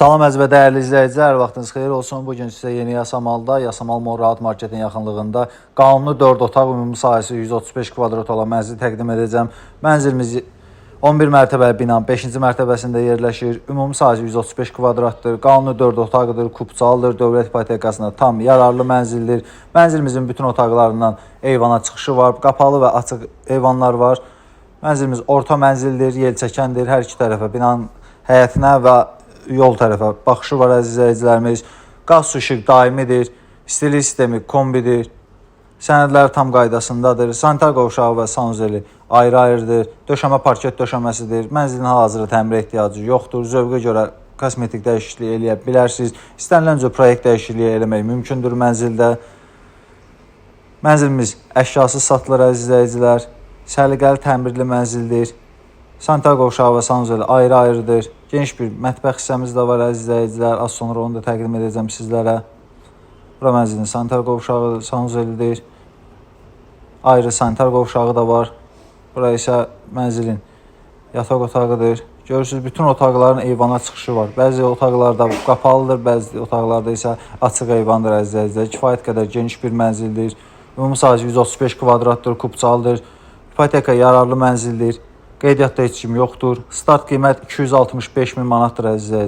Salam əziz və dəyərli izləyicilər, vaxtınız xeyir olsun. Bugün sizə yeni Yasamalda, Yasamal Morrahat Marketin yaxınlığında qanuni 4 otaq, ümumi sahəsi 135 kvadrat olan mənzili təqdim edəcəm. Mənzilimiz 11 mərtəbəli binanın 5-ci mərtəbəsində yerləşir. Ümumi sahəsi 135 kvadratdır. Qanuni 4 otaqdır, kupçalıdır, dövlət ipotekasına tam yararlı mənzildir. Mənzilimizin bütün otaqlarından eyvana çıxışı var, qapalı və açıq eyvanlar var. Mənzilimiz orta mənzildir, yelçəkəndir. Hər iki tərəfə binanın həyətinə və yol tərəfə baxışı var əziz izləyicilərimiz. Qaz su işıq daimidir. İstilik sistemi kombidir. Sənədlər tam qaydasındadır. Sanitar qovşağı və sanuzeli ayrı-ayrıdır. Döşəmə parket döşəməsidir. Mənzilin hal-hazırda təmirə ehtiyacı yoxdur. Zövqə görə kosmetik dəyişiklik eləyə bilərsiniz. İstənilən cür proyekt dəyişikliyi eləmək mümkündür mənzildə. Mənzilimiz əşyasız satılır əziz izləyicilər. Səliqəli təmirli mənzildir. Sanitar qovşağı və sanuzeli ayrı-ayrıdır. Geniş bir mətbəx hissəmiz də var əziz izləyicilər. Az sonra onu da təqdim edəcəm sizlərə. Bura mənzilin sanitar qovşağı, sanuzelidir. Ayrı sanitar qovşağı da var. Bura isə mənzilin yataq otağıdır. Görürsünüz, bütün otaqların eyvana çıxışı var. Bəzi otaqlarda qapalıdır, bəzi otaqlarda isə açıq eyvandır əziz izləyicilər. Kifayət qədər geniş bir mənzildir. Ümumi sahəsi 135 kvadratdır, kupçalıdır. İpoteka yararlı mənzildir. Qeydiyyatda heç kim yoxdur. Start qiymət 265 min manatdır əziz izləyicilər.